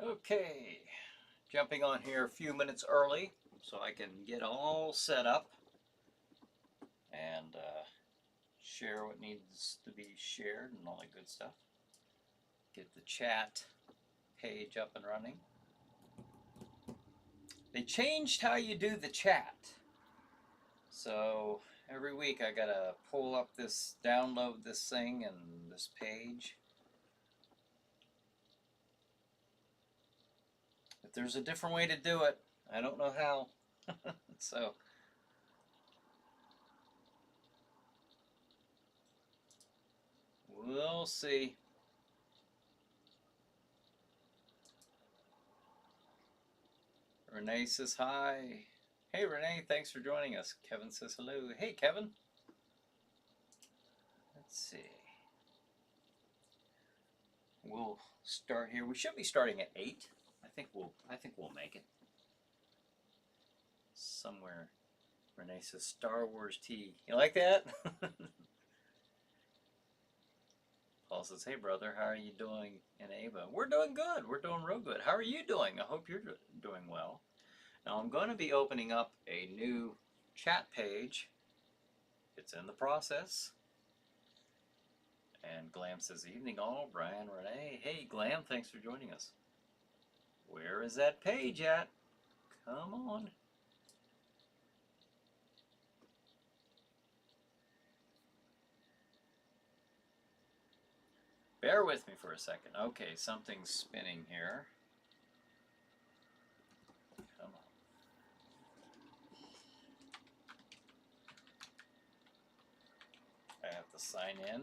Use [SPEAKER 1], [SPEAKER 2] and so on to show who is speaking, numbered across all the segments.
[SPEAKER 1] Okay, jumping on here a few minutes early so I can get all set up and share what needs to be shared and all that good stuff. Get the chat page up and running. They changed how you do the chat. So every week I gotta pull up this, download this thing and this page. If there's a different way to do it, I don't know how. So we'll see. Renee says hi. Hey Renee, thanks for joining us. Kevin says hello. Hey Kevin. Let's see. We'll start here. We should be starting at 8. I think we'll make it. Somewhere. Renee says Star Wars tea. You like that? Paul says, hey brother, how are you doing in Ava? We're doing good. We're doing real good. How are you doing? I hope you're doing well. Now I'm going to be opening up a new chat page. It's in the process. And Glam says, evening all, Brian, Renee. Hey Glam, thanks for joining us. Where is that page at? Come on. Bear with me for a second. Okay, something's spinning here. Come on. I have to sign in.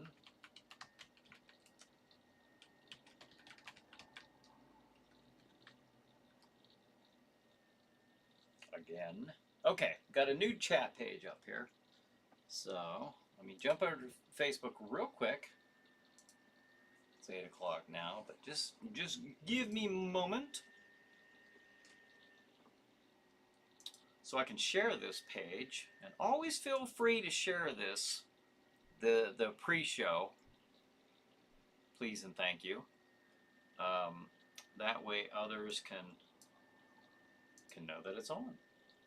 [SPEAKER 1] Again. Okay, got a new chat page up here. So, let me jump over to Facebook real quick. It's 8 o'clock now, but just give me a moment so I can share this page. And always feel free to share this, the pre-show, please and thank you. That way others can know that it's on.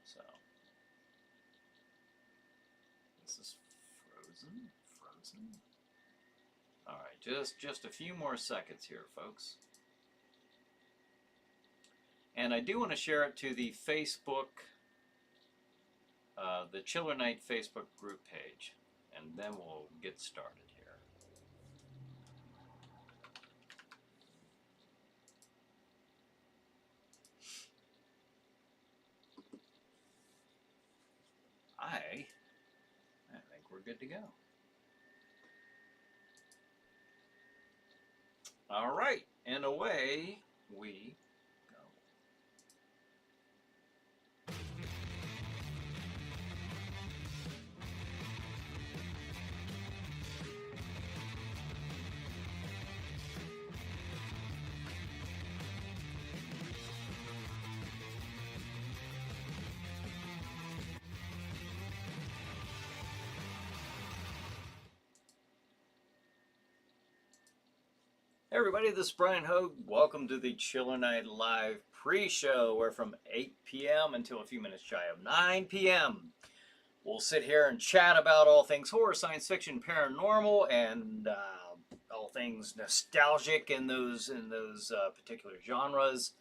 [SPEAKER 1] So this is frozen. All right, just a few more seconds here, folks. And I do want to share it to the Facebook, the Chiller Night Facebook group page, and then we'll get started here. I think we're good to go. All right, and away we go. Hey everybody, this is Brian Hogue. Welcome to the Chiller Night Live pre-show, where from 8 p.m. until a few minutes shy of 9 p.m. we'll sit here and chat about all things horror, science fiction, paranormal, and all things nostalgic in those particular genres.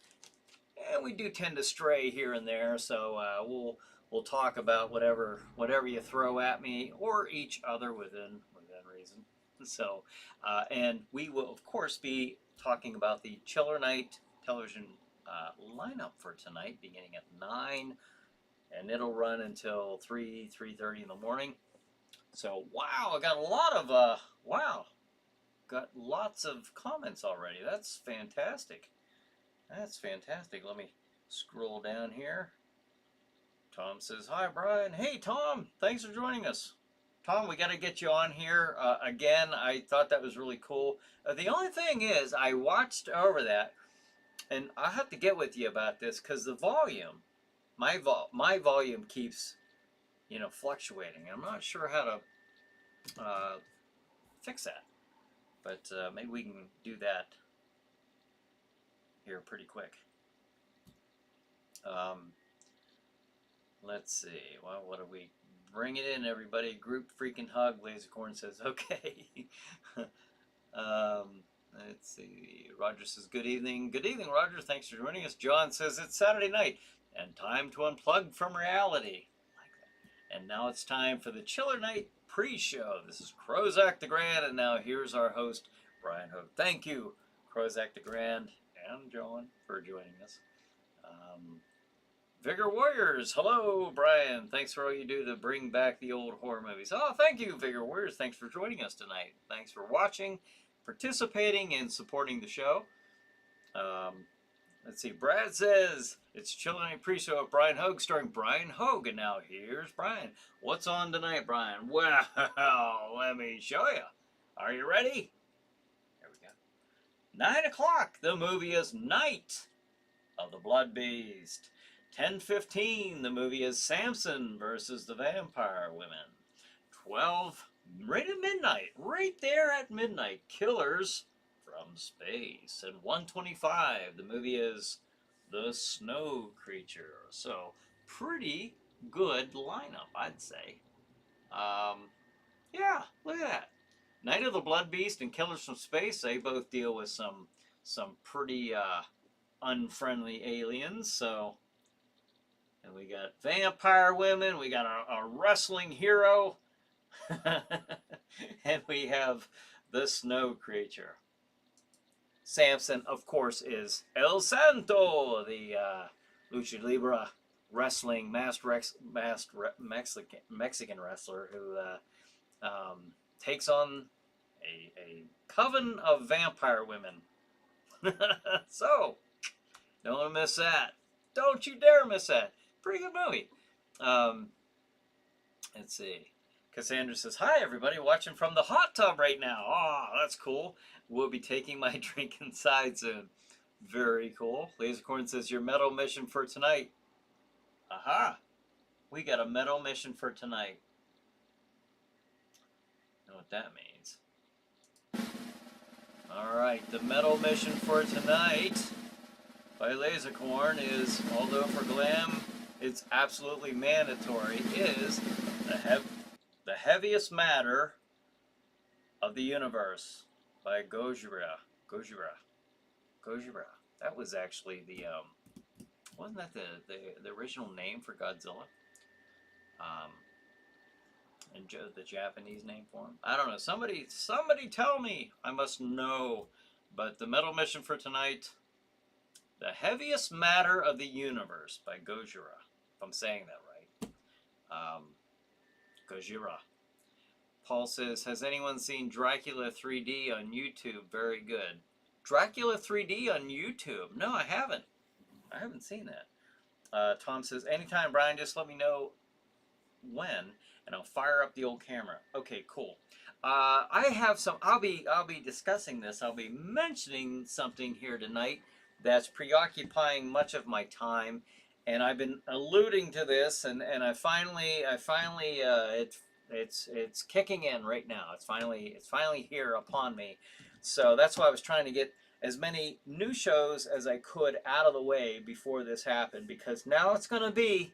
[SPEAKER 1] And we do tend to stray here and there, so we'll talk about whatever you throw at me or each other within reason. So, and we will of course be talking about the Chiller Night television lineup for tonight, beginning at 9, and it'll run until 3:30 in the morning. So, wow, I got a lot of got lots of comments already. That's fantastic. That's fantastic. Let me scroll down here. Tom says, hi, Brian. Hey, Tom. Thanks for joining us. Tom, we got to get you on here again. I thought that was really cool. The only thing is, I watched over that, and I have to get with you about this because the volume, my volume keeps, fluctuating. I'm not sure how to fix that, but maybe we can do that here pretty quick. Let's see. Well, what do we bring it in, everybody? Group freaking hug. Lasercorn says, okay. Let's see. Roger says, good evening. Good evening, Roger. Thanks for joining us. John says, it's Saturday night and time to unplug from reality. And now it's time for the Chiller Night pre-show. This is Crozak the Grand, and now here's our host, Brian Hogue. Thank you, Crozak the Grand and John, for joining us. Vigor Warriors, hello, Brian. Thanks for all you do to bring back the old horror movies. Oh, thank you, Vigor Warriors. Thanks for joining us tonight. Thanks for watching, participating, and supporting the show. Let's see. Brad says it's Chiller Night pre-show of Brian Hogue, starring Brian Hogue. And now here's Brian. What's on tonight, Brian? Well, let me show you. Are you ready? There we go. 9 o'clock. The movie is Night of the Blood Beast. 10:15. The movie is Samson versus the Vampire Women. 12. Right at midnight. Right there at midnight. Killers from Space. And 1:25, the movie is The Snow Creature. So, pretty good lineup, I'd say. Yeah, look at that. Night of the Blood Beast and Killers from Space, they both deal with some pretty unfriendly aliens. So, and we got vampire women, we got a wrestling hero, and we have the Snow Creature. Samson, of course, is El Santo, the Lucha Libre wrestling masked Mexican wrestler who takes on a coven of vampire women. So, don't miss that. Don't you dare miss that. Pretty good movie. Let's see. Cassandra says, hi, everybody. Watching from the hot tub right now. Oh, that's cool. We'll be taking my drink inside soon. Very cool. Lasercorn says, your metal mission for tonight. Aha. We got a metal mission for tonight. You know what that means. Alright, the metal mission for tonight by Lasercorn is, although for Glam it's absolutely mandatory, is the heaviest matter of the universe by Gojira. That was actually the wasn't that the original name for Godzilla? And the Japanese name for him? I don't know. Somebody tell me. I must know. But the metal mission for tonight, the heaviest matter of the universe by Gojira. If I'm saying that right. Gojira. Paul says, has anyone seen Dracula 3D on YouTube? Very good. Dracula 3D on YouTube? No, I haven't. I haven't seen that. Tom says, anytime, Brian, just let me know when, and I'll fire up the old camera. Okay, cool. I have some, I'll be discussing this. I'll be mentioning something here tonight that's preoccupying much of my time, and I've been alluding to this, and I finally it's kicking in right now. It's finally here upon me. So that's why I was trying to get as many new shows as I could out of the way before this happened, because now it's going to be,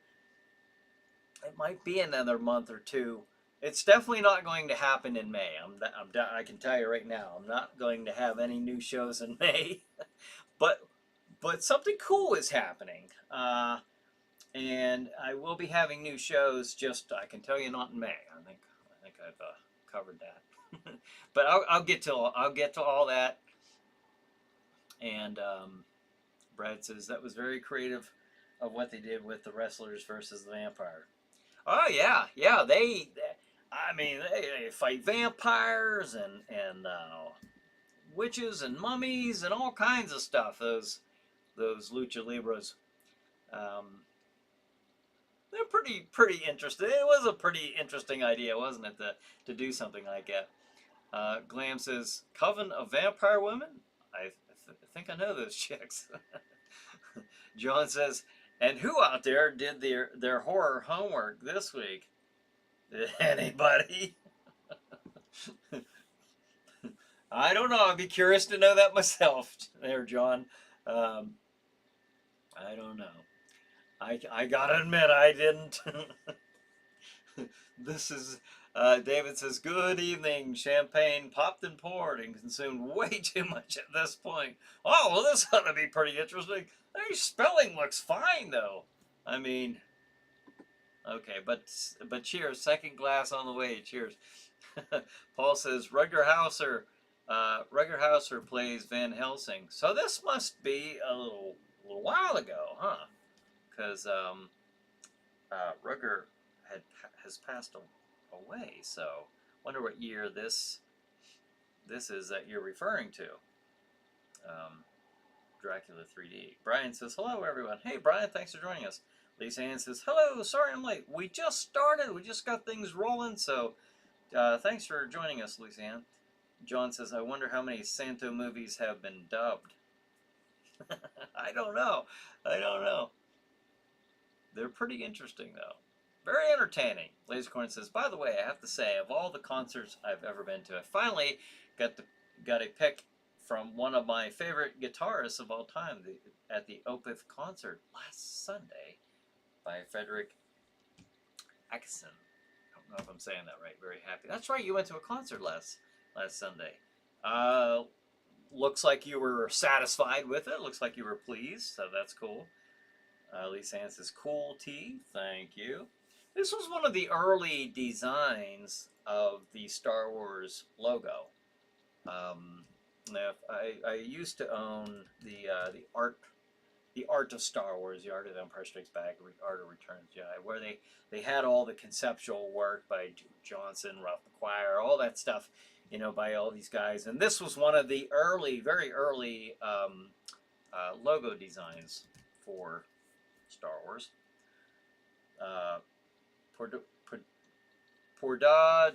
[SPEAKER 1] it might be another month or two. It's definitely not going to happen in May. I can tell you right now, I'm not going to have any new shows in May. but something cool is happening. And I will be having new shows, just, I can tell you, not in May. I think I've covered that. But I'll get to all that. And Brad says that was very creative of what they did with the wrestlers versus the vampire. Oh yeah, they fight vampires and witches and mummies and all kinds of stuff. Those lucha libres. They're pretty interesting. It was a pretty interesting idea, wasn't it, to do something like that? Glam says, Coven of Vampire Women? I think I know those chicks. John says, and who out there did their horror homework this week? Anybody? I don't know. I'd be curious to know that myself there, John. Um, I don't know. I gotta admit, I didn't. This is, David says, good evening. Champagne popped and poured and consumed way too much at this point. Oh, well, this ought to be pretty interesting. Hey, spelling looks fine, though. I mean, okay, but cheers. Second glass on the way. Cheers. Paul says, Rutger Hauser plays Van Helsing. So this must be a little while ago, huh? Because Rutger has passed away. So wonder what year this is that you're referring to. Dracula 3D. Brian says, hello everyone. Hey Brian, thanks for joining us. Lisa Ann says, hello, sorry I'm late. We just started, we just got things rolling, so thanks for joining us, Lisa Ann. John says, I wonder how many Santo movies have been dubbed. I don't know. They're pretty interesting though. Very entertaining. Lasercorn says, by the way, I have to say, of all the concerts I've ever been to, I finally got a pick from one of my favorite guitarists of all time at the Opeth concert last Sunday by Frederick Ackson. I don't know if I'm saying that right. Very happy. That's right, you went to a concert last Sunday. Looks like you were satisfied with it. Looks like you were pleased, so that's cool. Lisa Ann says, cool tea. Thank you. This was one of the early designs of the Star Wars logo. I used to own the art of Star Wars, the art of Empire Strikes Back, art of Return of the Jedi, where they had all the conceptual work by Johnson, Ralph McQuire, all that stuff, by all these guys. And this was one of the very early logo designs for Star Wars. Porda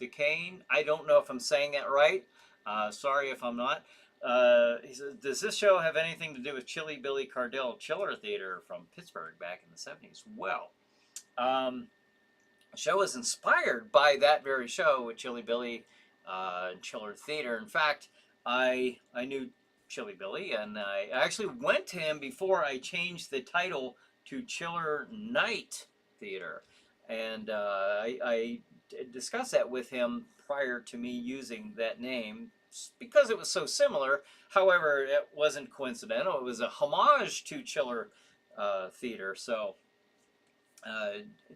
[SPEAKER 1] Decane. I don't know if I'm saying that right. Sorry if I'm not. He says, does this show have anything to do with Chilly Billy Cardell Chiller Theater from Pittsburgh back in the 70s? Well, the show was inspired by that very show with Chilly Billy Chiller Theater. In fact, I knew Chilly Billy, and I actually went to him before I changed the title to Chiller Night Theater. And I discussed that with him prior to me using that name because it was so similar. However, it wasn't coincidental. It was a homage to Chiller Theater. So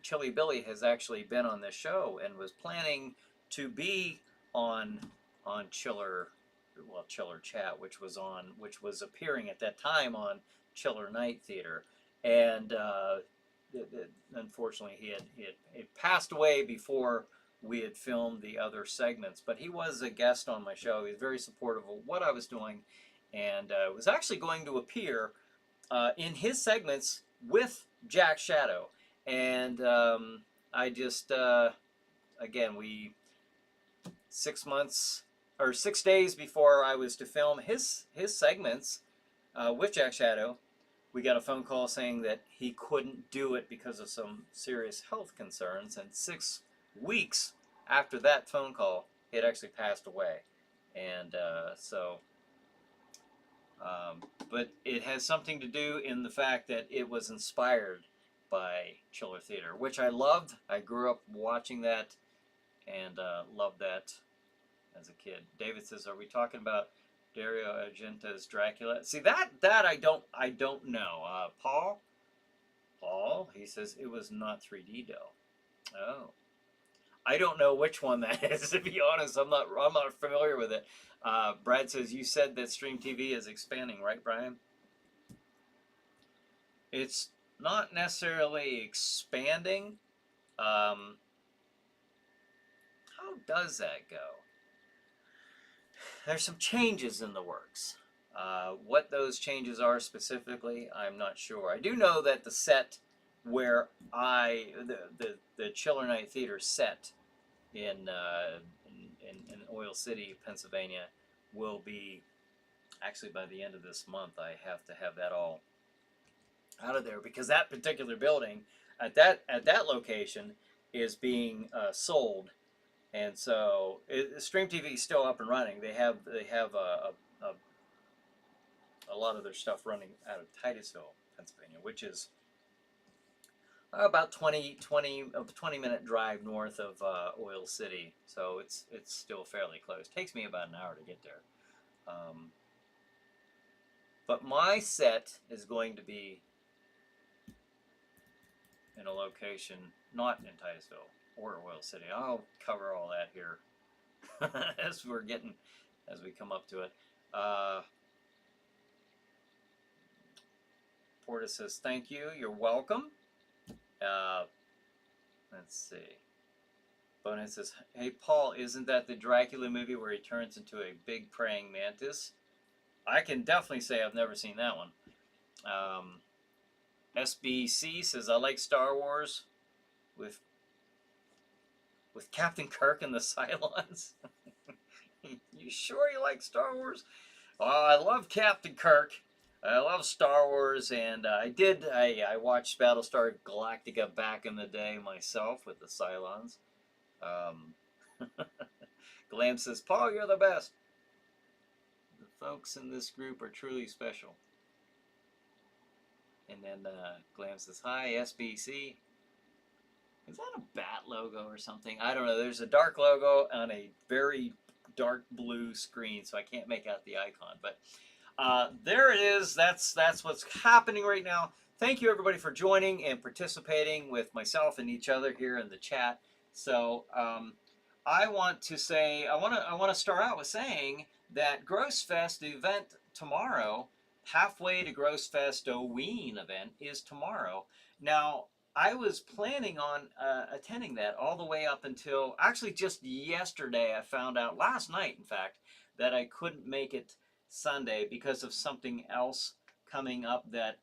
[SPEAKER 1] Chilly Billy has actually been on this show and was planning to be on Chiller Chat, which was appearing at that time on Chiller Night Theater. And unfortunately, he had passed away before we had filmed the other segments. But he was a guest on my show. He was very supportive of what I was doing, and was actually going to appear in his segments with Jack Shadow. And I just again, 6 days before I was to film his segments with Jack Shadow, we got a phone call saying that he couldn't do it because of some serious health concerns. And 6 weeks after that phone call, he had actually passed away. And but it has something to do in the fact that it was inspired by Chiller Theater, which I loved. I grew up watching that and loved that as a kid. David says, "Are we talking about Dario Argento's Dracula?" See, that I don't know. Paul, he says it was not 3D though. Oh, I don't know which one that is. To be honest, I'm not familiar with it. Brad says, you said that Stream TV is expanding, right, Brian? It's not necessarily expanding. How does that go? There's some changes in the works. What those changes are specifically, I'm not sure. I do know that the set where the Chiller Night Theater set in Oil City, Pennsylvania, will be actually by the end of this month. I have to have that all out of there because that particular building at that location is being sold. And so Stream TV is still up and running. They have a lot of their stuff running out of Titusville, Pennsylvania, which is about 20-minute drive north of Oil City. So it's still fairly close. Takes me about an hour to get there. But my set is going to be in a location not in Titusville or Oil City. I'll cover all that here as we come up to it. Porta says, thank you. You're welcome. Let's see. Bonehead says, hey, Paul, isn't that the Dracula movie where he turns into a big praying mantis? I can definitely say I've never seen that one. SBC says, I like Star Wars with Captain Kirk and the Cylons. You sure you like Star Wars? Oh, I love Captain Kirk. I love Star Wars, and I watched Battlestar Galactica back in the day myself with the Cylons. Glam says, Paul, you're the best. The folks in this group are truly special. And then Glam says, hi, SBC. Is that a bat logo or something? I don't know. There's a dark logo on a very dark blue screen, so I can't make out the icon. But there it is. That's what's happening right now. Thank you, everybody, for joining and participating with myself and each other here in the chat. So I want to say, I want to start out with saying that Gross Fest, the event tomorrow, halfway to Gross Fest Oween event, is tomorrow. Now, I was planning on attending that all the way up until, actually just yesterday, I found out, last night in fact, that I couldn't make it Sunday because of something else coming up that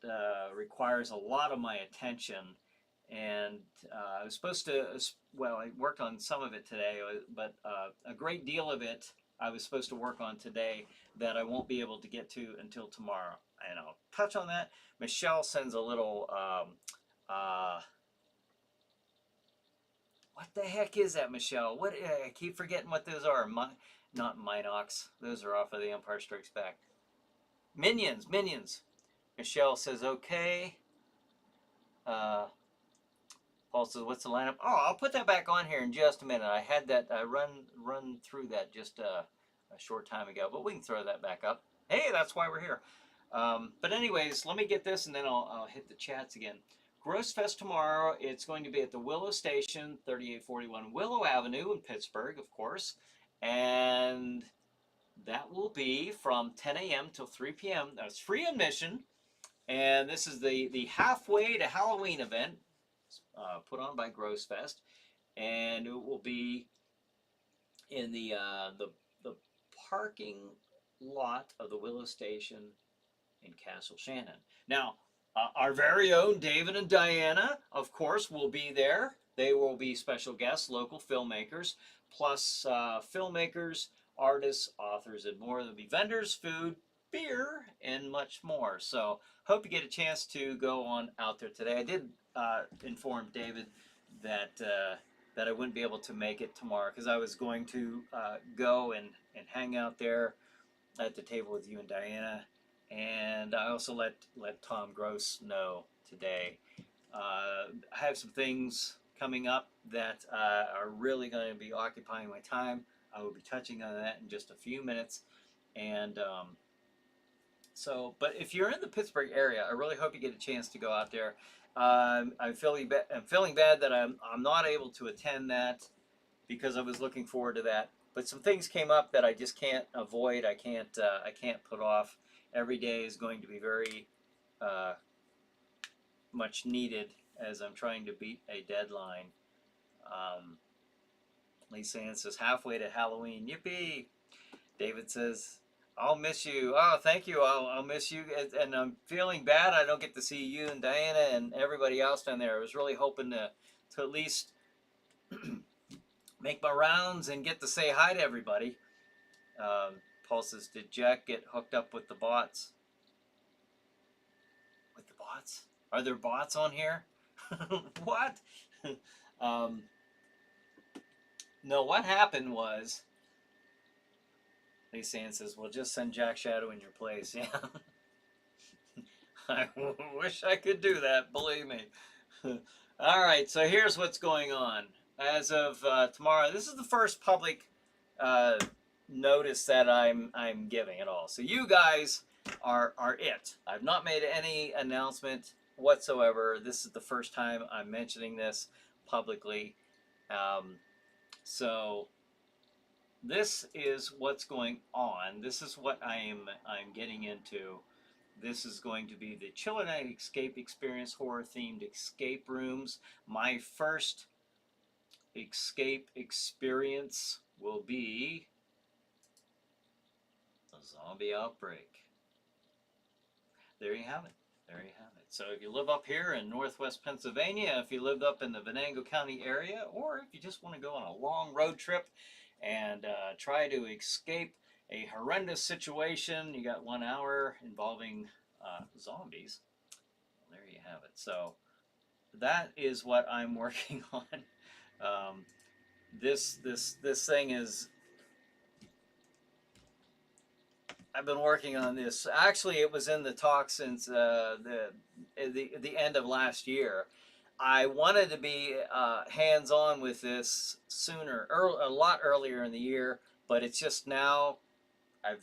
[SPEAKER 1] requires a lot of my attention. And I was supposed to, well, I worked on some of it today, but a great deal of it I was supposed to work on today that I won't be able to get to until tomorrow. And I'll touch on that. Michelle sends a little, what the heck is that, Michelle? What? I keep forgetting what those are. Not Minox. Those are off of the Empire Strikes Back. Minions. Michelle says, okay. Paul says, what's the lineup? Oh, I'll put that back on here in just a minute. I had that, I run through that just a short time ago, but we can throw that back up. Hey, that's why we're here. But anyways, let me get this and then I'll hit the chats again. Gross Fest tomorrow. It's going to be at the Willow Station, 3841 Willow Avenue in Pittsburgh, of course. And that will be from 10 a.m. till 3 p.m. That's free admission. And this is the halfway to Halloween event put on by Gross Fest. And it will be in the parking lot of the Willow Station in Castle Shannon. Now, our very own David and Diana, of course, will be there. They will be special guests, local filmmakers, plus filmmakers, artists, authors, and more. There'll be vendors, food, beer, and much more. So hope you get a chance to go on out there today. I did inform David that that I wouldn't be able to make it tomorrow because I was going to go and hang out there at the table with you and Diana. And I also let Tom Gross know today. I have some things coming up that are really going to be occupying my time. I will be touching on that in just a few minutes. And but if you're in the Pittsburgh area, I really hope you get a chance to go out there. I'm feeling bad that I'm not able to attend that because I was looking forward to that. But some things came up that I just can't avoid. I can't put off. Every day is going to be very much needed as I'm trying to beat a deadline. Lisa Ann says, halfway to Halloween. Yippee! David says, I'll miss you. Oh, thank you. I'll miss you. And I'm feeling bad I don't get to see you and Diana and everybody else down there. I was really hoping to at least make my rounds and get to say hi to everybody. Paul says, did Jack get hooked up with the bots? With the bots? Are there bots on here? What? No, what happened was, Lisa Ann says, well, just send Jack Shadow in your place. Yeah. I wish I could do that, believe me. All right, so here's what's going on. As of tomorrow, this is the first public uh, notice that I'm giving at all. So you guys are it. I've not made any announcement whatsoever. This is the first time I'm mentioning this publicly. Um, so this is what's going on. This is what I'm getting into. This is going to be the Chiller Night Escape Experience horror themed escape rooms. My first escape experience will be a zombie outbreak. There you have it. There you have it. So if you live up here in northwest Pennsylvania, if you lived up in the Venango County area, or if you just want to go on a long road trip and try to escape a horrendous situation, you got 1 hour involving zombies. Well, there you have it. So that is what I'm working on. This thing is. I've been working on this. Actually, it was in the talks since the end of last year. I wanted to be hands-on with this sooner, a lot earlier in the year, but it's just now I've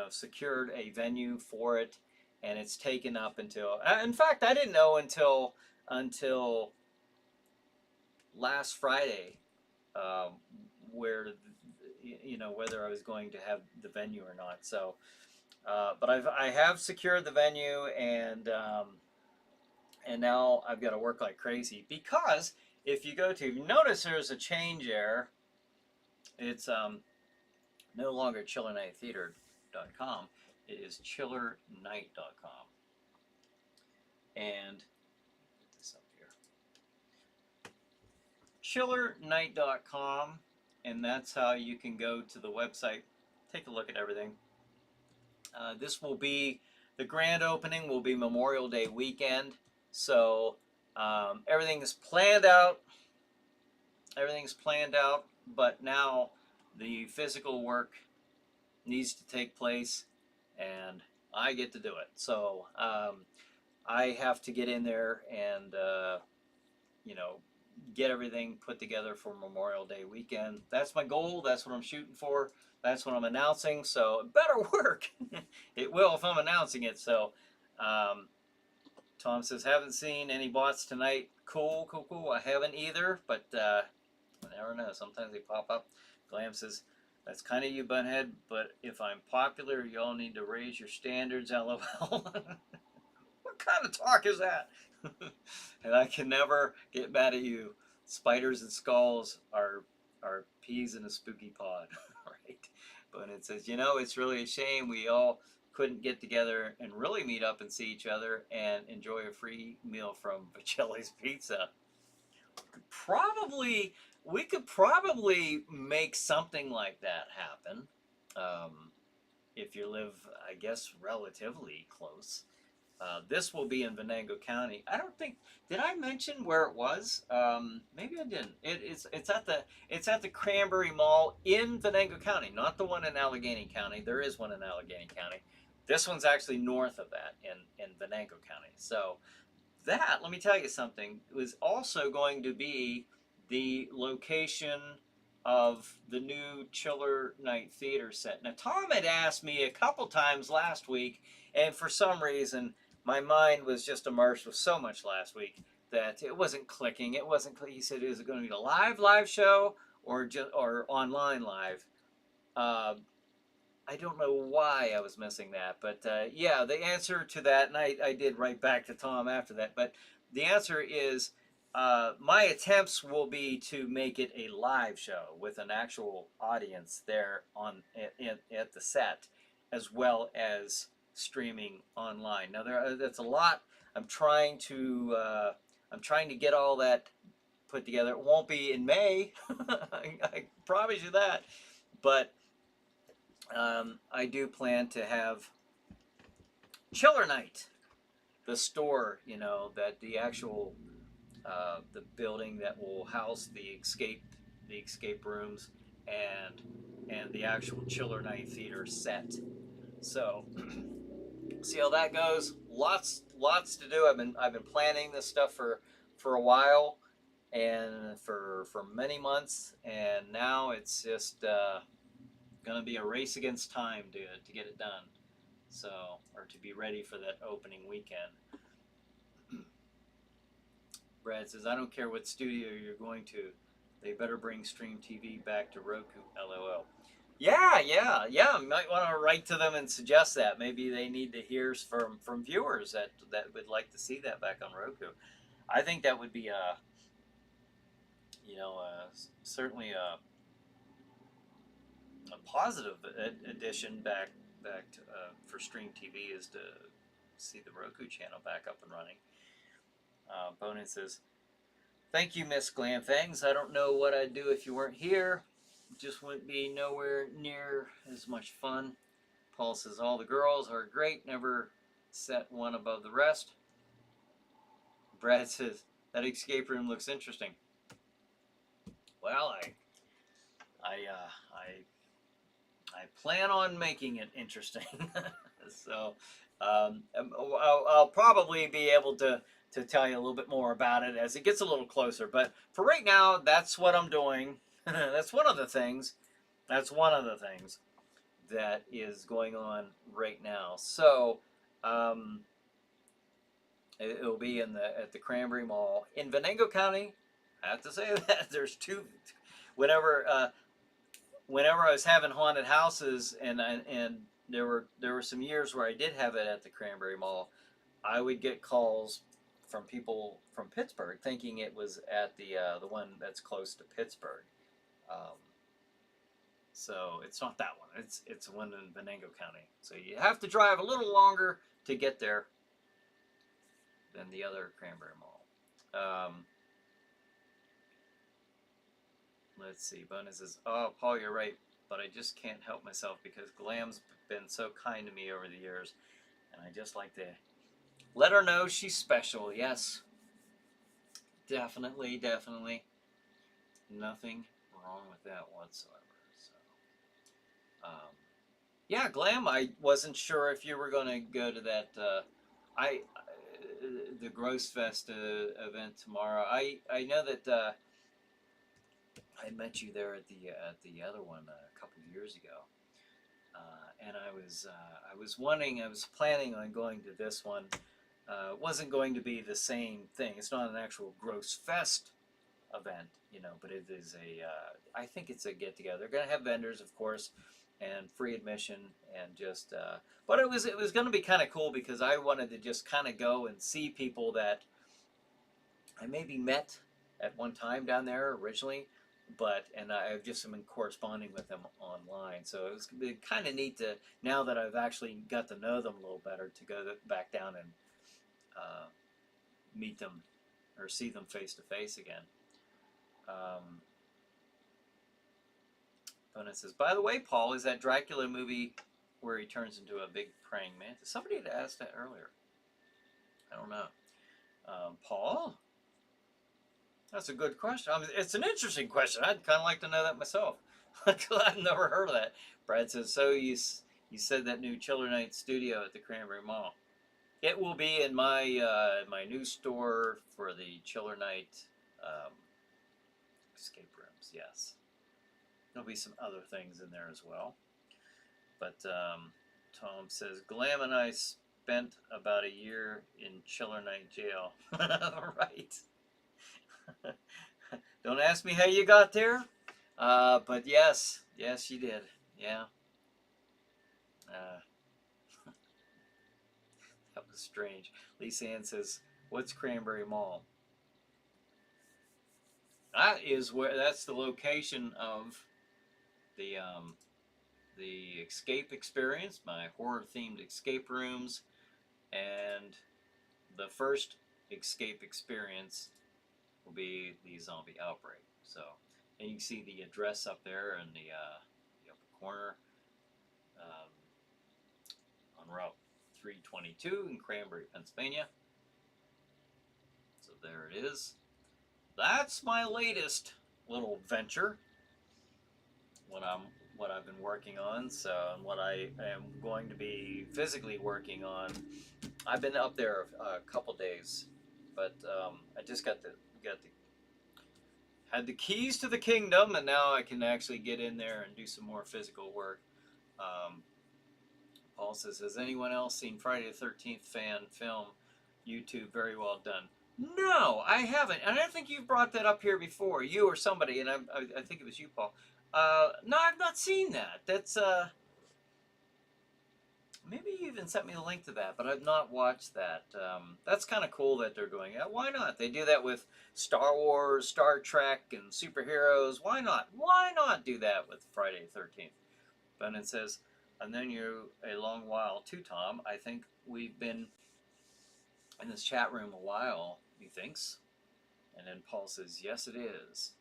[SPEAKER 1] secured a venue for it, and it's taken up until. In fact, I didn't know until last Friday where whether I was going to have the venue or not. So, but I have secured the venue, and now I've got to work like crazy, because if you notice there's a change there. It's no longer chillernightheater.com. It is chillernight.com. And get this up here. Chillernight.com, and that's how you can go to the website, take a look at everything. This will be, the grand opening will be Memorial Day weekend, so everything is planned out. Everything's planned out, but now the physical work needs to take place, and I get to do it. So I have to get in there and get everything put together for Memorial Day weekend. That's my goal. That's what I'm shooting for. That's what I'm announcing. So it better work. It will if I'm announcing it. So Tom says, haven't seen any bots tonight. Cool. I haven't either, but I never know. Sometimes they pop up. Glam says, that's kind of you, Bunhead, but if I'm popular, y'all need to raise your standards, LOL. What kind of talk is that? And I can never get mad at you. Spiders and skulls are peas in a spooky pod, right? But it says, it's really a shame we all couldn't get together and really meet up and see each other and enjoy a free meal from Vicelli's Pizza. We could probably make something like that happen if you live, I guess, relatively close. This will be in Venango County. I don't think, did I mention where it was? Maybe I didn't. It's at the Cranberry Mall in Venango County, not the one in Allegheny County. There is one in Allegheny County. This one's actually north of that in Venango County. So that, let me tell you something, was also going to be the location of the new Chiller Night Theater set. Now, Tom had asked me a couple times last week, and for some reason, my mind was just immersed with so much last week that it wasn't clicking. It wasn't. He said, "Is it going to be a live show or online live?" I don't know why I was missing that, but yeah, the answer to that, and I did write back to Tom after that, but the answer is my attempts will be to make it a live show with an actual audience there at the set, as well as streaming online. Now that's a lot. I'm trying to get all that put together. It won't be in May. I promise you that, but I do plan to have Chiller Night, the store, that the actual the building that will house the escape rooms and the actual Chiller Night Theater set. So see how that goes. Lots to do. I've been planning this stuff for a while, and for many months, and now it's just going to be a race against time to get it done. So, or to be ready for that opening weekend. Brad says, I don't care what studio you're going to, they better bring Stream TV back to Roku. LOL. Yeah. You might want to write to them and suggest that. Maybe they need to hear from viewers that would like to see that back on Roku. I think that would be certainly a positive addition back to, for Stream TV is to see the Roku channel back up and running. Bonin says, thank you, Miss Glam Fangs. I don't know what I'd do if you weren't here. Just wouldn't be nowhere near as much fun. Paul says, all the girls are great. Never set one above the rest. Brad says, that escape room looks interesting. Well, I plan on making it interesting. So I'll probably be able to tell you a little bit more about it as it gets a little closer. But for right now, that's what I'm doing. That's one of the things. That's one of the things that is going on right now. So it'll be at the Cranberry Mall in Venango County. I have to say that there's two. Whenever I was having haunted houses, and there were some years where I did have it at the Cranberry Mall, I would get calls from people from Pittsburgh thinking it was at the one that's close to Pittsburgh. So it's not that one. It's one in Venango County. So you have to drive a little longer to get there than the other Cranberry Mall. Let's see. Bonus says, oh, Paul, you're right, but I just can't help myself because Glam's been so kind to me over the years, and I just like to let her know she's special. Yes, definitely. Nothing wrong with that whatsoever. So, yeah, Glam, I wasn't sure if you were going to go to that. The Gross Fest event tomorrow. I know that I met you there at the other one a couple of years ago, and I was planning on going to this one. It wasn't going to be the same thing. It's not an actual Gross Fest event, but it is I think it's a get together. They're going to have vendors, of course, and free admission, and just. But it was going to be kind of cool because I wanted to just kind of go and see people that I maybe met at one time down there originally, and I've just been corresponding with them online. So it was kind of neat to, now that I've actually got to know them a little better, to go back down and meet them or see them face to face again. Bonus says, by the way, Paul, is that Dracula movie where he turns into a big praying mantis? Somebody had asked that earlier. I don't know. Paul? That's a good question. It's an interesting question. I'd kind of like to know that myself. I've never heard of that. Brad says, so you said that new Chiller Night studio at the Cranberry Mall. It will be in my my new store for the Chiller Night escape rooms, yes. There'll be some other things in there as well. But Tom says, Glam and I spent about a year in Chiller Night jail. Right. Don't ask me how you got there, but yes, you did. Yeah. That was strange. Lisa Ann says, "What's Cranberry Mall?" That's the location of the escape experience, my horror-themed escape rooms, and the first escape experience will be the zombie outbreak. So, and you can see the address up there in the upper corner on Route 322 in Cranberry, Pennsylvania. So there it is. That's my latest little venture. What what I've been working on, so and what I am going to be physically working on. I've been up there a couple days, but I just had the keys to the kingdom, and now I can actually get in there and do some more physical work. Um, Paul says, has anyone else seen Friday the 13th fan film? YouTube, very well done. No, I haven't. And I don't think you've brought that up here before, you or somebody, and I think it was you, Paul. No, I've not seen that. That's, maybe you even sent me the link to that, but I've not watched that. That's kind of cool that they're doing it. Why not? They do that with Star Wars, Star Trek, and superheroes. Why not? Why not do that with Friday the 13th? But it says, and then you a long while too, Tom. I think we've been in this chat room a while, he thinks. And then Paul says, yes, it is.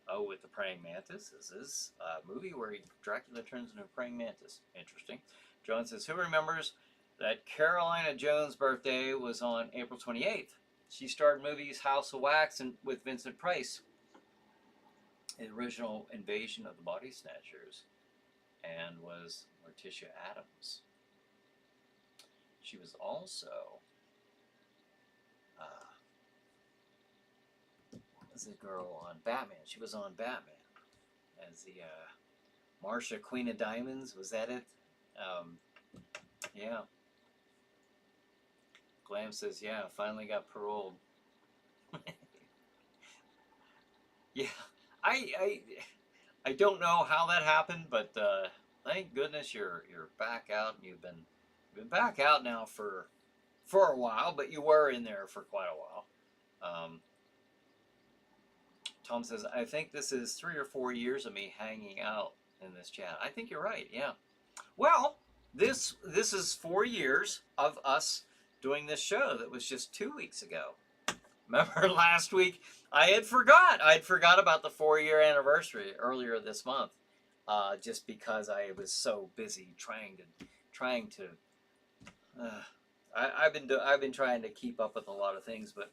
[SPEAKER 1] Oh, with the praying mantis? Is this a movie where Dracula turns into a praying mantis? Interesting. John says, who remembers that Carolina Jones' birthday was on April 28th? She starred movies House of Wax and with Vincent Price, the original Invasion of the Body Snatchers, and was Morticia Addams. She was also what was the girl on Batman? She was on Batman as the Marcia, Queen of Diamonds. Was that it? Yeah. Glam says, yeah, finally got paroled. Yeah, I don't know how that happened, but thank goodness you're back out, and you've been back out now for a while, but you were in there for quite a while. Tom says, I think this is 3 or 4 years of me hanging out in this chat. I think you're right. Yeah. Well, this is 4 years of us doing this show that was just 2 weeks ago. Remember last week? I'd forgot about the 4-year anniversary earlier this month, just because I was so busy trying to. I've been trying to keep up with a lot of things, but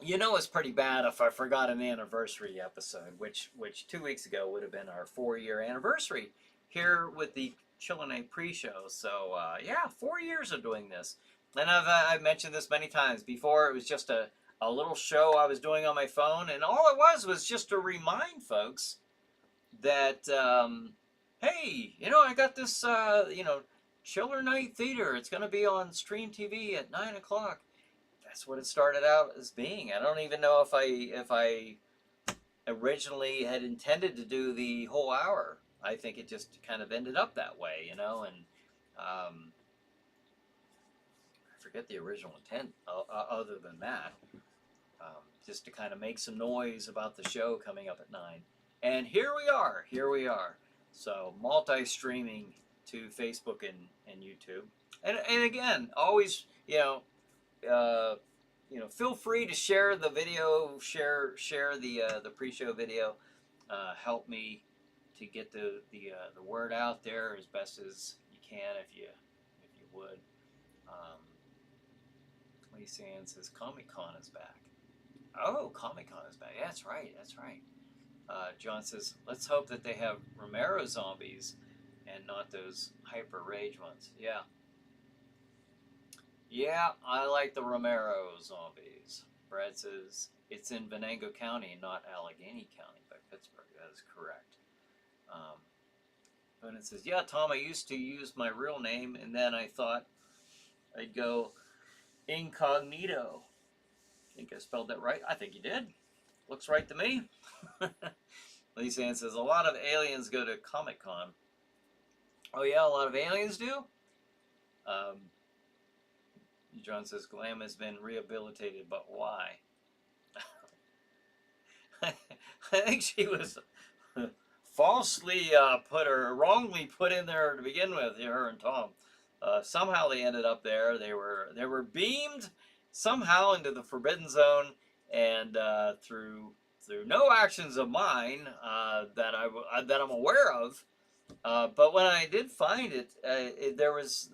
[SPEAKER 1] you know it's pretty bad if I forgot an anniversary episode, which 2 weeks ago would have been our 4-year anniversary here with the Chillin' Night pre-show. So yeah, 4 years of doing this. And I've mentioned this many times before. It was just a little show I was doing on my phone, and all it was just to remind folks that, hey, I got this, Chiller Night Theater. It's going to be on Stream TV at 9 o'clock. That's what it started out as being. I don't even know if I originally had intended to do the whole hour. I think it just kind of ended up that way, and I forget the original intent other than that. Just to kind of make some noise about the show coming up at 9. And here we are. So multi-streaming to Facebook and YouTube. And again, always, feel free to share the video, share the pre-show video. Help me to get the word out there as best as you can, if you would. Lee Sands says Comic-Con is back. Oh, Comic-Con is back. Yeah, that's right. John says, let's hope that they have Romero zombies and not those hyper rage ones. Yeah. Yeah, I like the Romero zombies. Brad says, it's in Venango County, not Allegheny County by Pittsburgh. That is correct. But it says, yeah, Tom, I used to use my real name, and then I thought I'd go incognito. I think I spelled that right. I think you did. Looks right to me. Lisa Ann says, a lot of aliens go to Comic-Con. Oh, yeah, a lot of aliens do? John says, Glam has been rehabilitated, but why? I think she was wrongly put in there to begin with, her and Tom. Somehow they ended up there. They were beamed somehow into the Forbidden Zone, and through no actions of mine that I'm aware of. But when I did find it, there was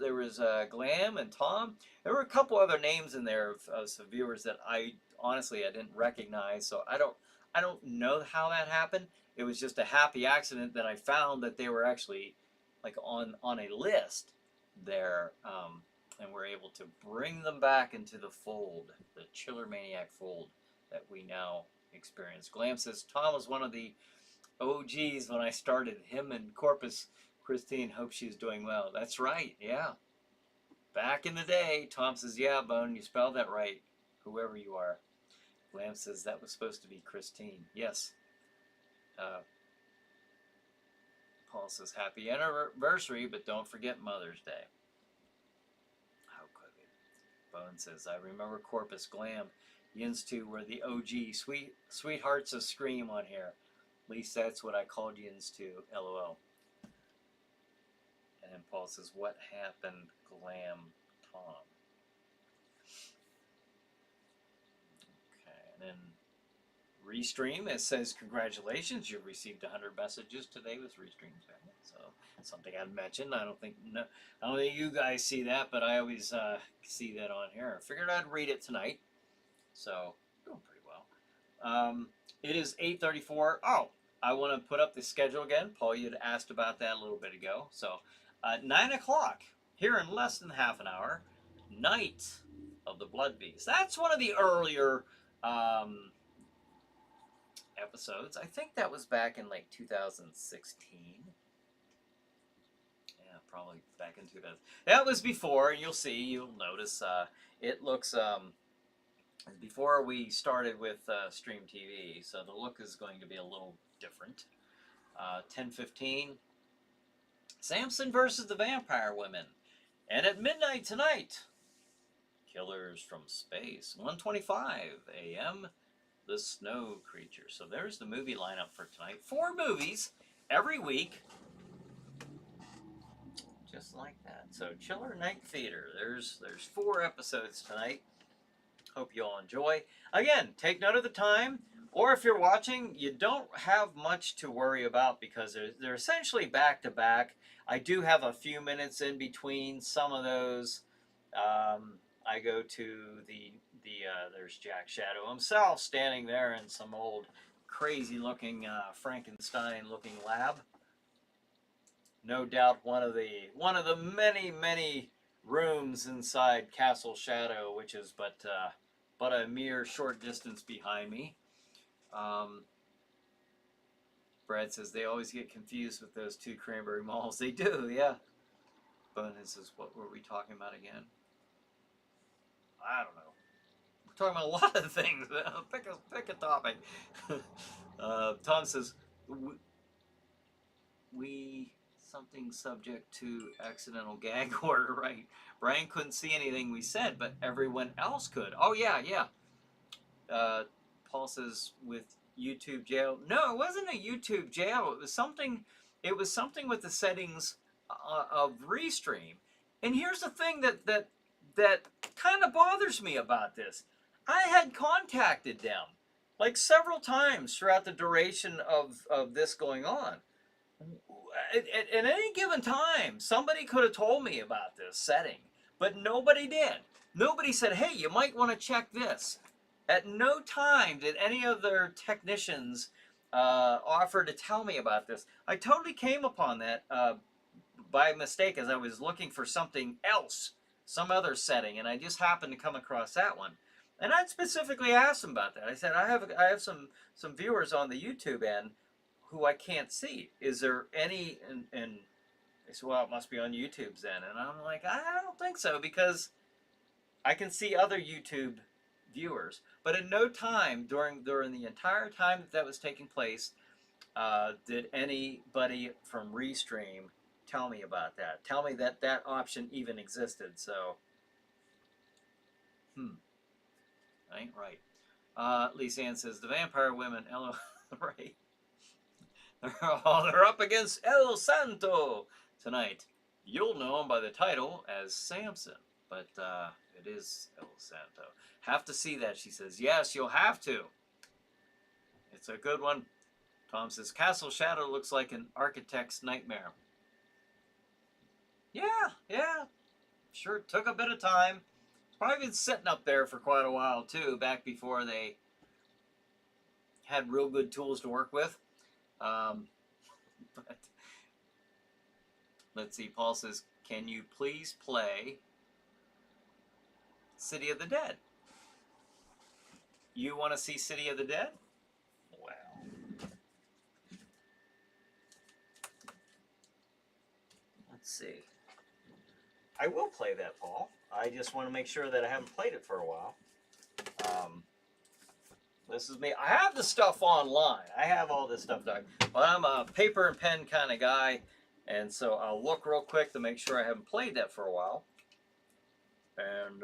[SPEAKER 1] Glam and Tom. There were a couple other names in there of some viewers that I honestly didn't recognize. So I don't know how that happened. It was just a happy accident that I found that they were actually like on a list there, and we're able to bring them back into the fold, the Chiller Maniac fold that we now experience. Glam says Tom was one of the OGs when I started. Him and Corpus Christine. Hope she's doing well. That's right. Yeah. Back in the day, Tom says, yeah, Bone, you spelled that right, whoever you are. Lamb says that was supposed to be Christine. Yes. Paul says, happy anniversary, but don't forget Mother's Day. How could we? Bone says, I remember Corpus Glam. Yins 2 were the OG. Sweethearts of Scream on here. At least that's what I called Yins 2. LOL. And then Paul says, what happened, Glam Tom? Okay, and then Restream, it says, congratulations, you've received 100 messages today with Restream. So, something I'd mentioned. I don't think you guys see that, but I always see that on here. I figured I'd read it tonight. So, doing pretty well. It is 8:34. Oh, I want to put up the schedule again. Paul, you had asked about that a little bit ago. So, 9 o'clock, here in less than half an hour, Night of the Blood Beast. That's one of the earlier episodes. I think that was back in like 2016. Yeah, probably back in 2000. That was before, and you'll notice it looks before we started with Stream TV, so the look is going to be a little different. 10:15. Samson versus the Vampire Women. And at midnight tonight, Killers from Space. 1:25 a.m. The Snow Creature. So there's the movie lineup for tonight. 4 movies every week. Just like that. So Chiller Night Theater. There's 4 episodes tonight. Hope you all enjoy. Again, take note of the time. Or if you're watching, you don't have much to worry about because they're essentially back to back. I do have a few minutes in between some of those. I go to there's Jack Shadow himself standing there in some old crazy looking Frankenstein looking lab. No doubt one of the many rooms inside Castle Shadow, which is but a mere short distance behind me. Brad says they always get confused with those 2 Cranberry Malls. They do, yeah. Bonehead says, what were we talking about again? I don't know. We're talking about a lot of things. Pick a topic. Tom says, we something subject to accidental gag order, right? Brian couldn't see anything we said, but everyone else could. Oh, yeah. Paul says, with YouTube jail. No, it wasn't a YouTube jail. It was something with the settings of Restream. And here's the thing that kind of bothers me about this. I had contacted them like several times throughout the duration of this going on. At any given time, somebody could have told me about this setting, but nobody did. Nobody said, hey, you might want to check this. At no time did any of their technicians offer to tell me about this. I totally came upon that by mistake as I was looking for something else, some other setting, and I just happened to come across that one. And I specifically asked them about that. I said, I have some viewers on the YouTube end who I can't see. Is there any? And they said, well, it must be on YouTube's end. And I'm like, I don't think so, because I can see other YouTube viewers. But at no time during the entire time that was taking place did anybody from Restream tell me about that. Tell me that that option even existed. So, I ain't right. Lisa Ann says, the Vampire Women, right? They're up against El Santo tonight. You'll know him by the title as Samson, but it is El Santo. Have to see that, she says. Yes, you'll have to. It's a good one. Tom says, Castle Shadow looks like an architect's nightmare. Yeah. Sure took a bit of time. It's probably been sitting up there for quite a while, too, back before they had real good tools to work with. But let's see. Paul says, "Can you please play City of the Dead?" You want to see City of the Dead? Well, let's see. I will play that, Paul. I just want to make sure that I haven't played it for a while. This is me. I have the stuff online. I have all this stuff done. But I'm a paper and pen kind of guy. And so I'll look real quick to make sure I haven't played that for a while. And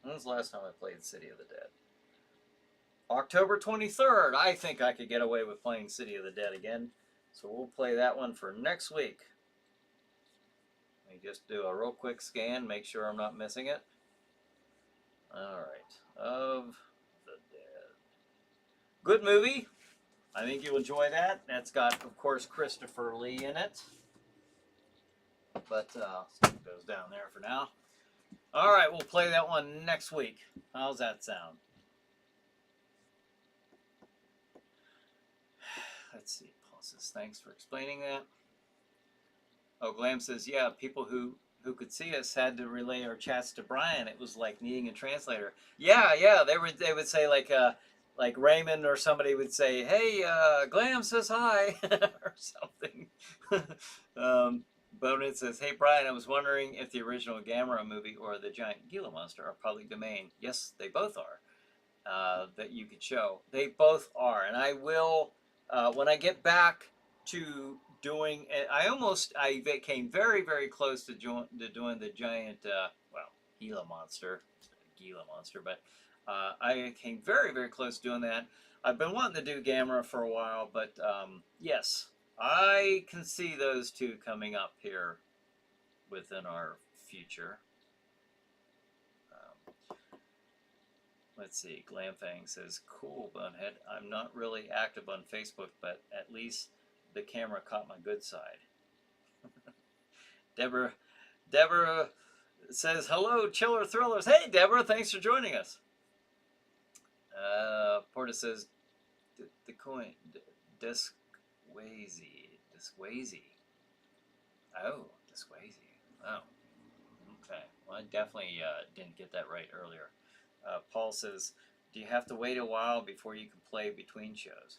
[SPEAKER 1] when was the last time I played City of the Dead? October 23rd. I think I could get away with playing City of the Dead again. So we'll play that one for next week. Let me just do a real quick scan, make sure I'm not missing it. All right. Of the Dead. Good movie. I think you'll enjoy that. That's got, of course, Christopher Lee in it. But it goes down there for now. All right, we'll play that one next week. How's that sound? Let's see. Paul says, thanks for explaining that. Oh, Glam says, yeah, people who could see us had to relay our chats to Brian. It was like needing a translator. Yeah, they would say like Raymond or somebody would say, hey, Glam says hi or something. Bonin says, hey, Brian, I was wondering if the original Gamera movie or the giant Gila monster are public domain. Yes, they both are, that you could show. They both are, and I will, when I get back to doing, I came very, very close to doing the giant, Gila monster, but I came very, very close to doing that. I've been wanting to do Gamera for a while, but yes, I can see those two coming up here within our future. Let's see, Glamfang says, cool, Bonehead. I'm not really active on Facebook, but at least the camera caught my good side. Deborah says, hello, Chiller Thrillers. Hey, Deborah, thanks for joining us. Porta says, the coin, Disquazy. Oh, Disquazy. Oh, okay. Well, I definitely didn't get that right earlier. Paul says, do you have to wait a while before you can play between shows?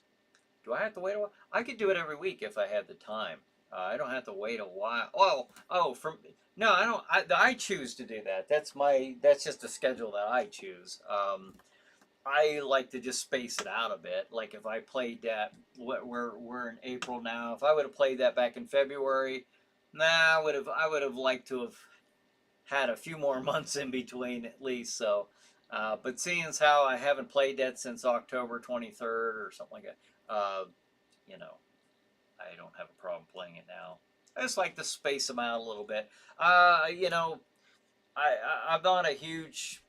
[SPEAKER 1] Do I have to wait a while? I could do it every week if I had the time. I don't have to wait a while. No, I don't. I choose to do that. That's just a schedule that I choose. I like to just space it out a bit. Like if I played that, we're in April now. If I would have played that back in February, I would have liked to have had a few more months in between at least. So, but seeing as how I haven't played that since October 23rd or something like that, I don't have a problem playing it now. I just like to space them out a little bit. I'm not a huge.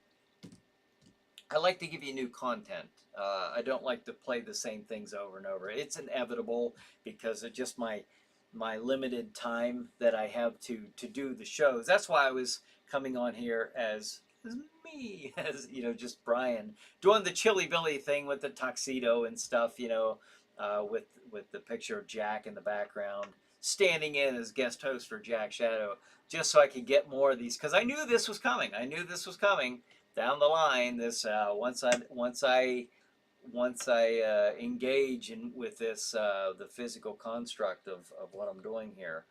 [SPEAKER 1] I like to give you new content. I don't like to play the same things over and over. It's inevitable because of just my limited time that I have to do the shows. That's why I was coming on here as me, as just Brian, doing the Chilly Billy thing with the tuxedo and stuff, with the picture of Jack in the background, standing in as guest host for Jack Shadow, just so I could get more of these, because I knew this was coming. Down the line. This once I engage with this the physical construct of what I'm doing here,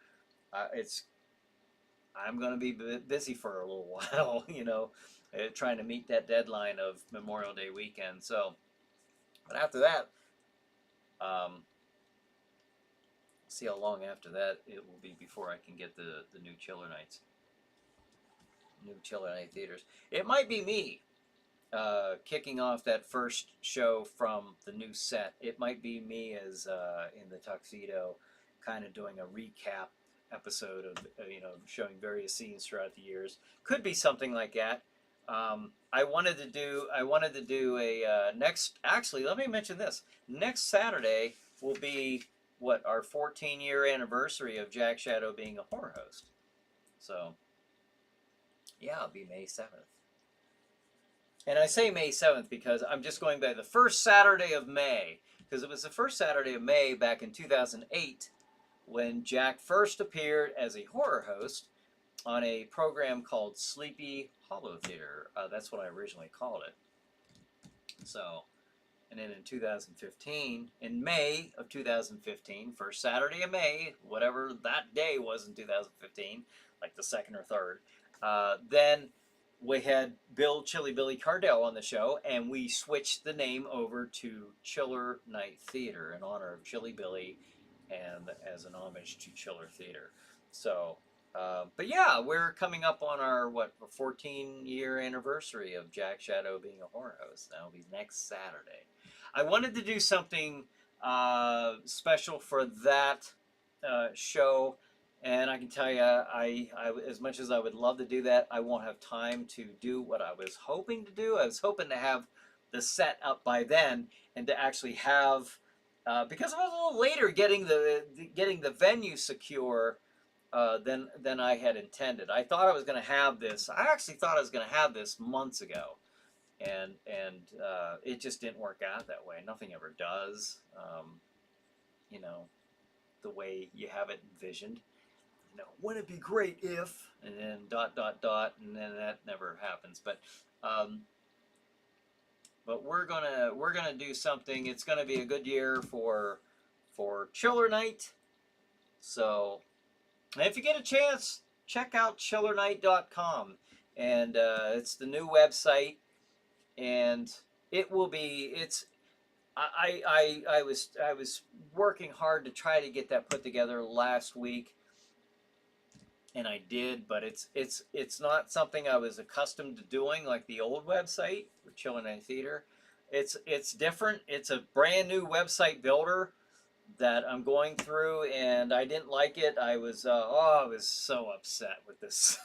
[SPEAKER 1] I'm going to be busy for a little while, trying to meet that deadline of Memorial Day weekend. So, but after that, see how long after that it will be before I can get the new Chiller Nights. New Chiller Night Theaters. It might be me kicking off that first show from the new set. It might be me as in the tuxedo, kind of doing a recap episode of showing various scenes throughout the years. Could be something like that. I wanted to do a next. Actually, let me mention this. Next Saturday will be our 14-year anniversary of Jack Shadow being a horror host. So. Yeah, it'll be May 7th. And I say May 7th because I'm just going by the first Saturday of May, because it was the first Saturday of May back in 2008 when Jack first appeared as a horror host on a program called Sleepy Hollow Theater. That's what I originally called it. So, and then in 2015, in May of 2015, first Saturday of May, whatever that day was in 2015, like the second or third, then we had Bill Chilly Billy Cardell on the show, and we switched the name over to Chiller Night Theater in honor of Chilly Billy and as an homage to Chiller Theater. So, but yeah, we're coming up on our, 14-year anniversary of Jack Shadow being a horror host. That'll be next Saturday. I wanted to do something special for that show, and I can tell you, I as much as I would love to do that, I won't have time to do what I was hoping to do. I was hoping to have the set up by then and to actually have, because I was a little later getting the venue secure than I had intended. I thought I was going to have this. I actually thought I was going to have this months ago, and it just didn't work out that way. Nothing ever does. You know, the way you have it envisioned. You know, wouldn't it be great if, and then ... and then that never happens. But we're gonna do something. It's gonna be a good year for Chiller Night. So, if you get a chance, check out chillernight.com, and it's the new website, and it will be. I was working hard to try to get that put together last week, and I did, but it's not something I was accustomed to doing like the old website for Chiller Night Theater. It's different. It's a brand new website builder that I'm going through, and I didn't like it. I was so upset with this.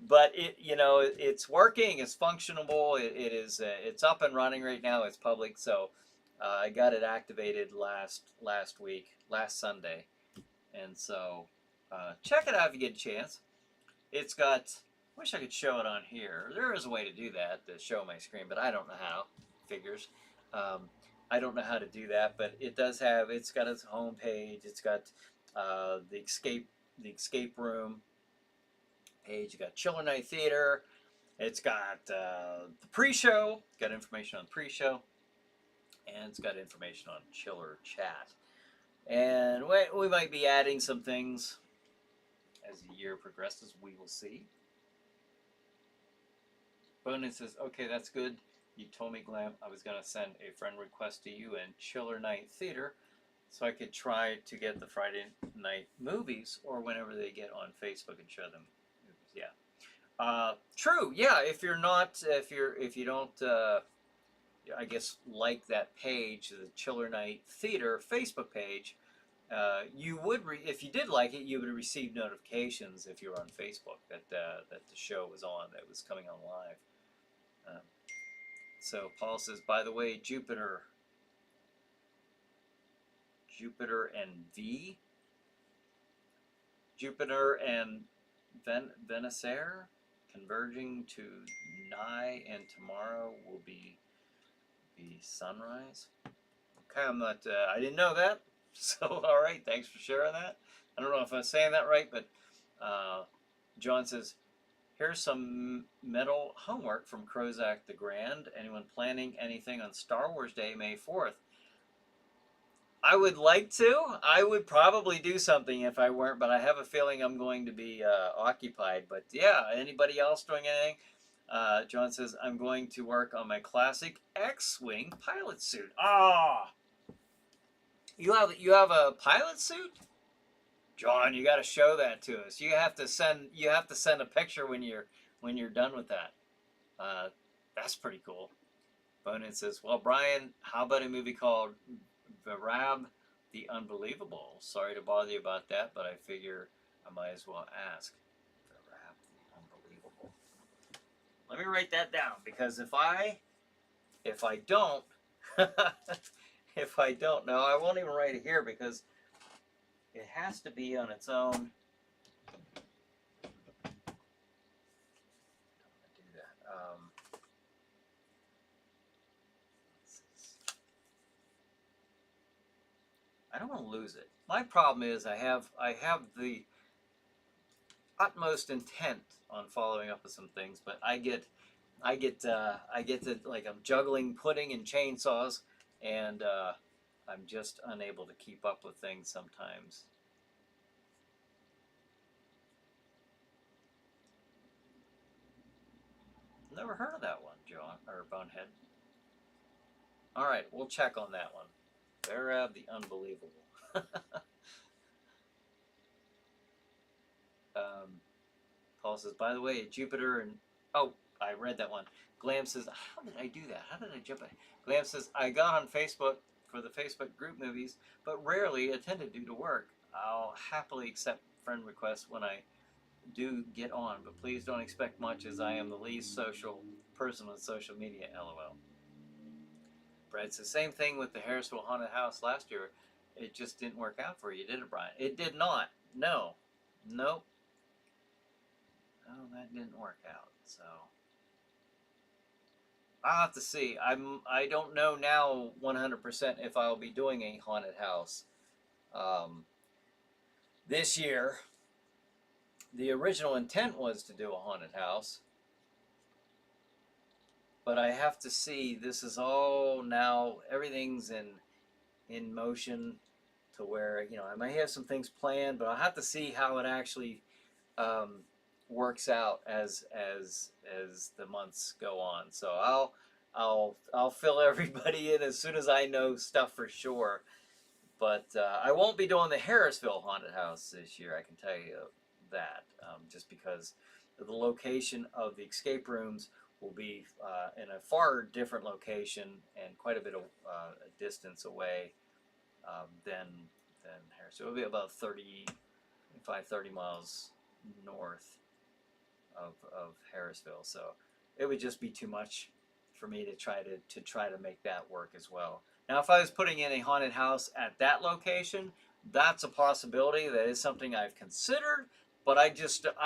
[SPEAKER 1] But it's working. It's functionable. It's up and running right now. It's public, so I got it activated last Sunday, and so check it out if you get a chance. It's got. Wish I could show it on here. There is a way to do that, to show my screen, but I don't know how. Figures. I don't know how to do that, but it does have. It's got its home page. It's got the escape room page. You got Chiller Night Theater. It's got the pre-show. Got information on pre-show, and it's got information on Chiller Chat. And we might be adding some things as the year progresses. We will see. Bonin says, "Okay, that's good. You told me, Glam, I was going to send a friend request to you and Chiller Night Theater so I could try to get the Friday night movies or whenever they get on Facebook and show them movies." Yeah. True. Yeah. If you don't, I guess, like that page, the Chiller Night Theater Facebook page, you would, if you did like it, you would receive notifications if you were on Facebook that the show was on, that was coming on live. So Paul says, by the way, Jupiter and Venusair converging to nigh, and tomorrow will be sunrise. Okay, I didn't know that. So all right, thanks for sharing that. I don't know if I'm saying that right, but John says, here's some metal homework from Crozak the Grand. Anyone planning anything on Star Wars Day, May 4th? I would like to. I would probably do something if I weren't, but I have a feeling I'm going to be occupied. But yeah, anybody else doing anything? John says, I'm going to work on my classic X-Wing pilot suit. Ah! You have a pilot suit? John, you got to show that to us. You have to send a picture when you're done with that. That's pretty cool. Bonin says, well, Brian, how about a movie called Virab the Unbelievable? Sorry to bother you about that, but I figure I might as well ask. Virab the Unbelievable. Let me write that down, because if I don't, no, I won't even write it here because it has to be on its own. Don't do that. I don't want to lose it. My problem is I have the utmost intent on following up with some things, but I get to, like, I'm juggling pudding and chainsaws, and I'm just unable to keep up with things sometimes. Never heard of that one, John or Bonehead. All right, we'll check on that one. Barab the Unbelievable. um, Paul says, by the way, Jupiter and oh, I read that one. Glam says, how did I do that? How did I jump in? Glam says, I got on Facebook for the Facebook group movies, but rarely attended due to work. I'll happily accept friend requests when I do get on, but please don't expect much as I am the least social person on social media, lol. Brad says, same thing with the Harrisville Haunted House last year. It just didn't work out for you, did it, Brian? It did not. No. Nope. No, that didn't work out. So I'll have to see. I don't know now 100% if I'll be doing a haunted house this year. The original intent was to do a haunted house, but I have to see. This is all now. Everything's in motion to where, I may have some things planned, but I'll have to see how it actually um, works out as the months go on. So I'll fill everybody in as soon as I know stuff for sure. But I won't be doing the Harrisville Haunted House this year. I can tell you that, just because the location of the escape rooms will be in a far different location and quite a bit of distance away than Harrisville. It'll be about 30 miles north of Harrisville, so it would just be too much for me to try to make that work as well. Now, if I was putting in a haunted house at that location, that's a possibility. That is something I've considered, but I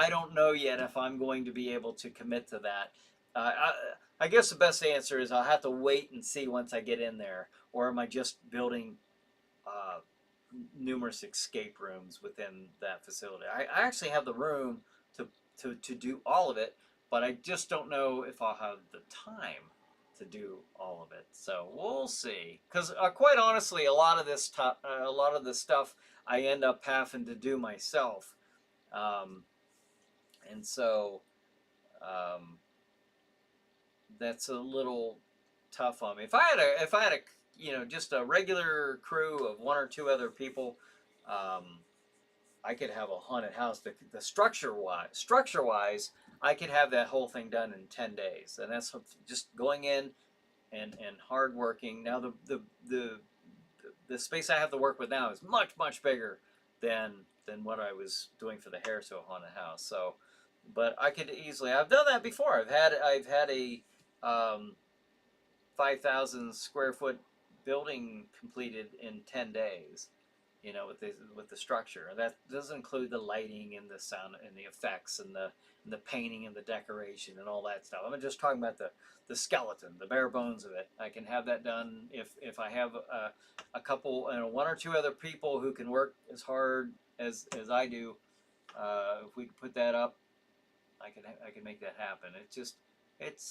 [SPEAKER 1] don't know yet if I'm going to be able to commit to that. I guess the best answer is I'll have to wait and see once I get in there, or am I just building uh, numerous escape rooms within that facility? I actually have the room to do all of it, but I just don't know if I'll have the time to do all of it. So we'll see. Because quite honestly, a lot of this stuff I end up having to do myself, and so that's a little tough on me. If I had a just a regular crew of one or two other people, I could have a haunted house. The structure wise, I could have that whole thing done in 10 days, and that's just going in and hard working. Now the space I have to work with now is much bigger than what I was doing for the Harrisville Haunted House. So, but I could easily. I've done that before. I've had a 5,000 square foot building completed in 10 days. With the structure. That doesn't include the lighting and the sound and the effects and the painting and the decoration and all that stuff. I'm just talking about the skeleton, the bare bones of it. I can have that done if I have a couple, one or two other people who can work as hard as I do. If we could put that up, I can make that happen. It's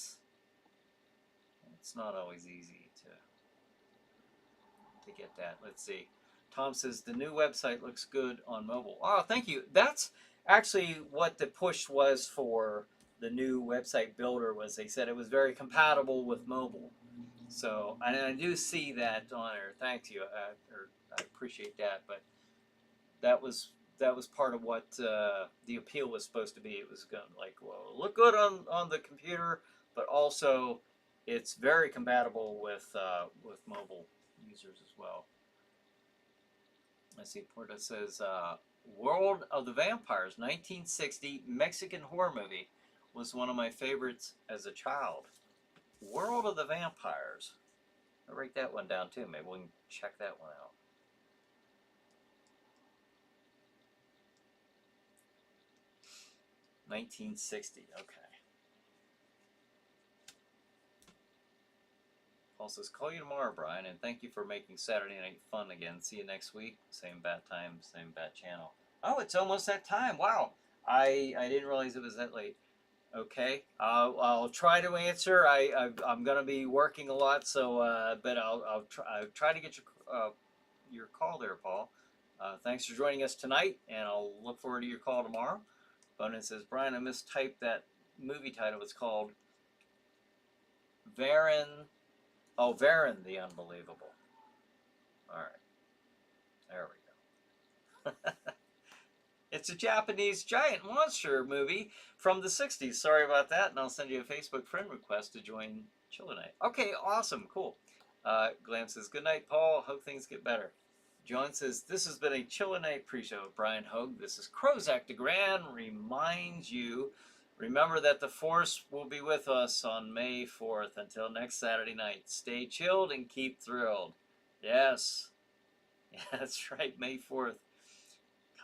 [SPEAKER 1] not always easy to get that. Let's see. Tom says the new website looks good on mobile. Oh, thank you. That's actually what the push was for the new website builder. Was they said it was very compatible with mobile. So, and I do see that on there. Thank you. I appreciate that. But that was part of what the appeal was supposed to be. It was going to look good on the computer, but also it's very compatible with mobile users as well. Let's see, Porta says, World of the Vampires, 1960 Mexican horror movie, was one of my favorites as a child. World of the Vampires. I'll write that one down too. Maybe we can check that one out. (1960) Okay. Paul says, call you tomorrow, Brian, and thank you for making Saturday night fun again. See you next week. Same bat time, same bat channel. Oh, it's almost that time. Wow. I didn't realize it was that late. Okay. I'll try to answer. I'm going to be working a lot, so but I'll try to get your call there, Paul. Thanks for joining us tonight, and I'll look forward to your call tomorrow. Bonin says, Brian, I mistyped that movie title. It's called Varan. Oh, Varan the Unbelievable. All right. There we go. It's a Japanese giant monster movie from the 60s. Sorry about that, and I'll send you a Facebook friend request to join Chillinite. Okay, awesome, cool. Glam says, good night, Paul. Hope things get better. John says, this has been a Chillinite pre-show. Brian Hogue, this is Crozak de Grand. Reminds you, remember that the Force will be with us on May 4th. Until next Saturday night, stay chilled and keep thrilled. Yes, that's right, May 4th.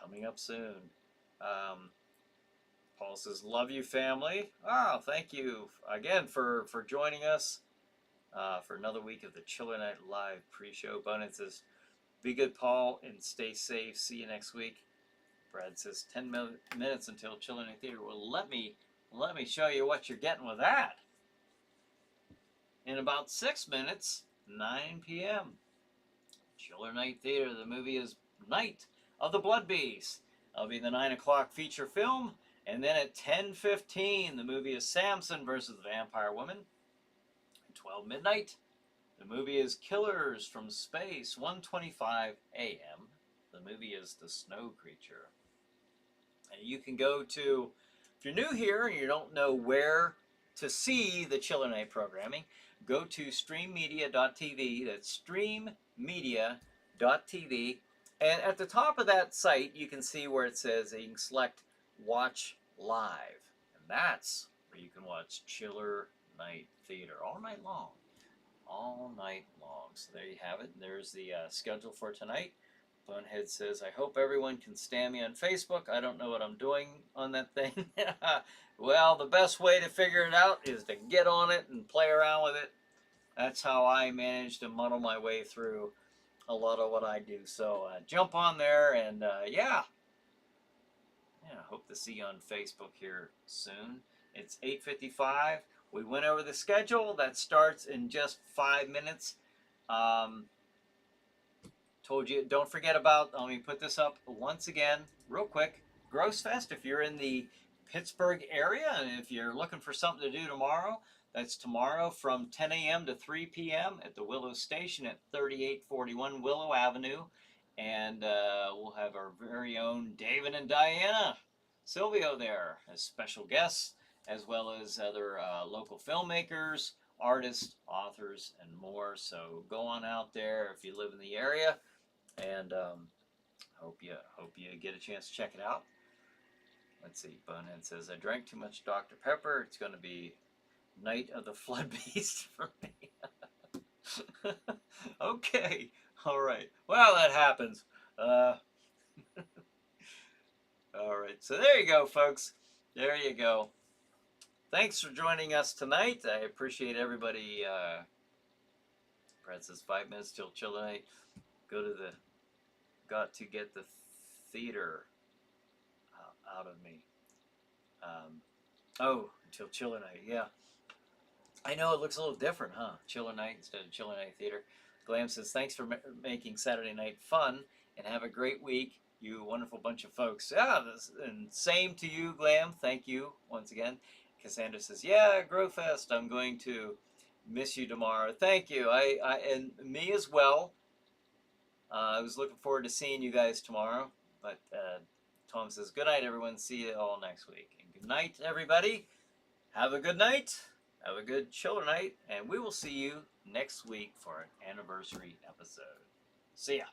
[SPEAKER 1] Coming up soon. Paul says, love you, family. Oh, thank you again for joining us for another week of the Chiller Night Live pre-show. Bonin says, be good, Paul, and stay safe. See you next week. Brad says, 10 minutes until Chiller Night Theater. Well, let me show you what you're getting with that. In about 6 minutes, 9 p.m. Chiller Night Theater. The movie is Night of the Blood Beast. That'll be the 9 o'clock feature film. And then at 10:15, the movie is Samson versus the Vampire Woman. At 12 midnight, the movie is Killers from Space. 1:25 a.m. The movie is The Snow Creature. And you can go to, if you're new here and you don't know where to see the Chiller Night programming, go to streammedia.tv. That's streammedia.tv. And at the top of that site, you can see where it says that you can select Watch Live. And that's where you can watch Chiller Night Theater all night long. All night long. So there you have it. There's the schedule for tonight. Bonehead says, I hope everyone can stand me on Facebook. I don't know what I'm doing on that thing. Well, the best way to figure it out is to get on it and play around with it. That's how I manage to muddle my way through a lot of what I do. So jump on there and yeah, hope to see you on Facebook here soon. It's 8:55. We went over the schedule. That starts in just 5 minutes. Told you, don't forget about, let me put this up once again, real quick. Gross Fest, if you're in the Pittsburgh area and if you're looking for something to do tomorrow, that's tomorrow from 10 a.m. to 3 p.m. at the Willow Station at 3841 Willow Avenue. And we'll have our very own David and Diana Silvio there as special guests, as well as other local filmmakers, artists, authors, and more. So go on out there if you live in the area, and hope you get a chance to check it out. Let's see, Bonehead says, I drank too much Dr. Pepper. It's going to be Night of the Flood Beast for me. Okay, all right. Well, that happens. All right, so there you go, folks. There you go. Thanks for joining us tonight. I appreciate everybody. Brad says 5 minutes till Chiller Night. Got to get the theater out of me. Oh, until Chiller Night, yeah. I know it looks a little different, huh? Chiller Night instead of Chiller Night Theater. Glam says, thanks for making Saturday night fun, and have a great week, you wonderful bunch of folks. Yeah, and same to you, Glam. Thank you once again. Cassandra says, yeah, GrowFest, I'm going to miss you tomorrow. Thank you. And me as well. I was looking forward to seeing you guys tomorrow. But Tom says, good night, everyone. See you all next week. And good night, everybody. Have a good night. Have a good Chiller Night. And we will see you next week for an anniversary episode. See ya.